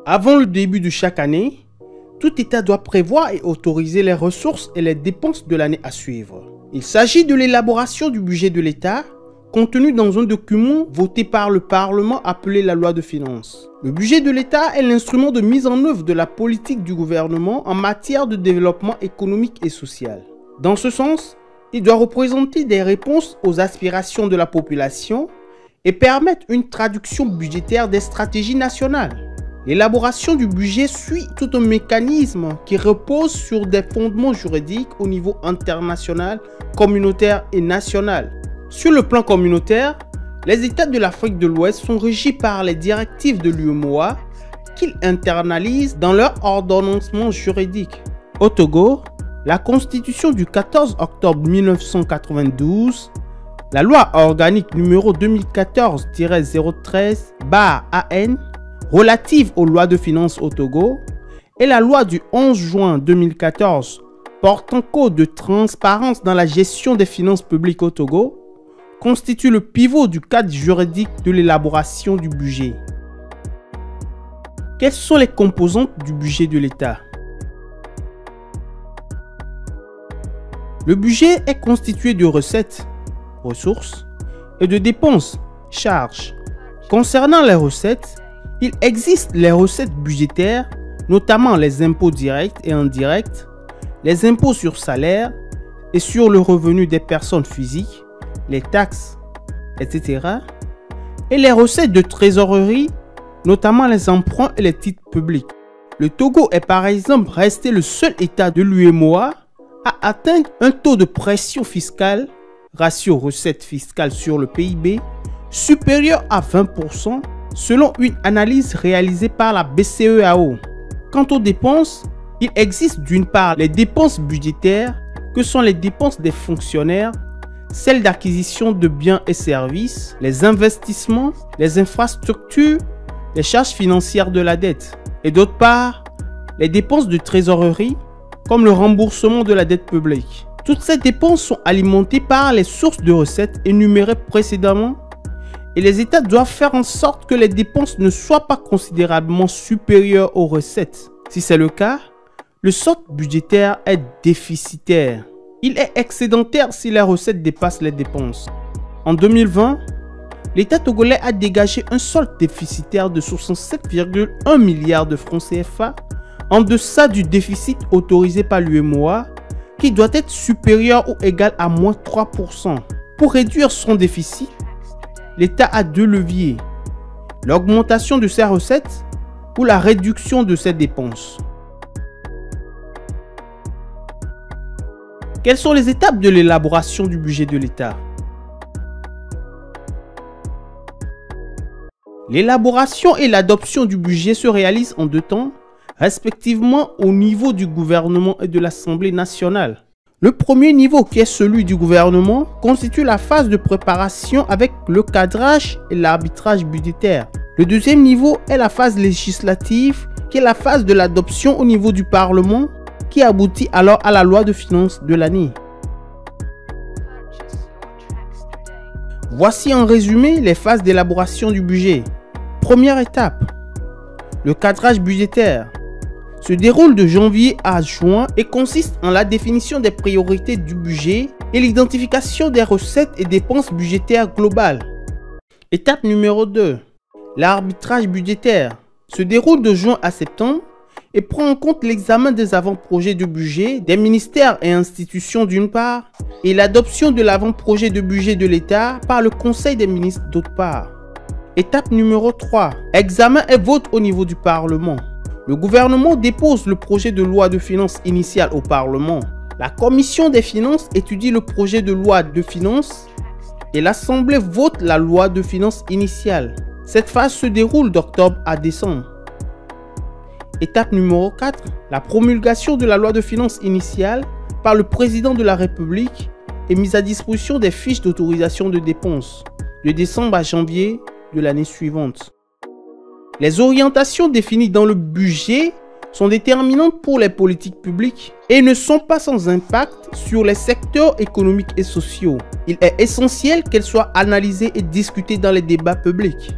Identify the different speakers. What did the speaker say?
Speaker 1: Avant le début de chaque année, tout État doit prévoir et autoriser les ressources et les dépenses de l'année à suivre. Il s'agit de l'élaboration du budget de l'État contenu dans un document voté par le Parlement appelé la loi de finances. Le budget de l'État est l'instrument de mise en œuvre de la politique du gouvernement en matière de développement économique et social. Dans ce sens, il doit représenter des réponses aux aspirations de la population et permettre une traduction budgétaire des stratégies nationales. L'élaboration du budget suit tout un mécanisme qui repose sur des fondements juridiques au niveau international, communautaire et national. Sur le plan communautaire, les États de l'Afrique de l'Ouest sont régis par les directives de l'UEMOA qu'ils internalisent dans leur ordonnancement juridique. Au Togo, la Constitution du 14 octobre 1992, la loi organique numéro 2014-013/AN relative aux lois de finances au Togo et la loi du 11 juin 2014 portant code de transparence dans la gestion des finances publiques au Togo constituent le pivot du cadre juridique de l'élaboration du budget. Quelles sont les composantes du budget de l'État? Le budget est constitué de recettes, ressources, et de dépenses, charges. Concernant les recettes, il existe les recettes budgétaires, notamment les impôts directs et indirects, les impôts sur salaire et sur le revenu des personnes physiques, les taxes, etc. et les recettes de trésorerie, notamment les emprunts et les titres publics. Le Togo est par exemple resté le seul État de l'UEMOA à atteindre un taux de pression fiscale, ratio recettes fiscales sur le PIB, supérieur à 20% selon une analyse réalisée par la BCEAO. Quant aux dépenses, il existe d'une part les dépenses budgétaires que sont les dépenses des fonctionnaires, celles d'acquisition de biens et services, les investissements, les infrastructures, les charges financières de la dette. Et d'autre part, les dépenses de trésorerie, comme le remboursement de la dette publique. Toutes ces dépenses sont alimentées par les sources de recettes énumérées précédemment et les États doivent faire en sorte que les dépenses ne soient pas considérablement supérieures aux recettes. Si c'est le cas, le solde budgétaire est déficitaire. Il est excédentaire si les recettes dépassent les dépenses. En 2020, l'État togolais a dégagé un solde déficitaire de 67,1 milliards de francs CFA, en deçà du déficit autorisé par l'UEMOA, qui doit être supérieur ou égal à moins 3%. Pour réduire son déficit, l'État a deux leviers, l'augmentation de ses recettes ou la réduction de ses dépenses. Quelles sont les étapes de l'élaboration du budget de l'État? L'élaboration et l'adoption du budget se réalisent en deux temps, respectivement au niveau du gouvernement et de l'Assemblée nationale. Le premier niveau, qui est celui du gouvernement, constitue la phase de préparation avec le cadrage et l'arbitrage budgétaire. Le deuxième niveau est la phase législative, qui est la phase de l'adoption au niveau du Parlement, qui aboutit alors à la loi de finances de l'année. Voici en résumé les phases d'élaboration du budget. Première étape, le cadrage budgétaire se déroule de janvier à juin et consiste en la définition des priorités du budget et l'identification des recettes et dépenses budgétaires globales. Étape numéro 2, l'arbitrage budgétaire se déroule de juin à septembre et prend en compte l'examen des avant-projets de budget des ministères et institutions d'une part et l'adoption de l'avant-projet de budget de l'État par le Conseil des ministres d'autre part. Étape numéro 3, examen et vote au niveau du Parlement. Le gouvernement dépose le projet de loi de finances initiale au Parlement. La commission des finances étudie le projet de loi de finances et l'Assemblée vote la loi de finances initiale. Cette phase se déroule d'octobre à décembre. Étape numéro 4, la promulgation de la loi de finances initiale par le président de la République et mise à disposition des fiches d'autorisation de dépenses de décembre à janvier de l'année suivante. Les orientations définies dans le budget sont déterminantes pour les politiques publiques et ne sont pas sans impact sur les secteurs économiques et sociaux. Il est essentiel qu'elles soient analysées et discutées dans les débats publics.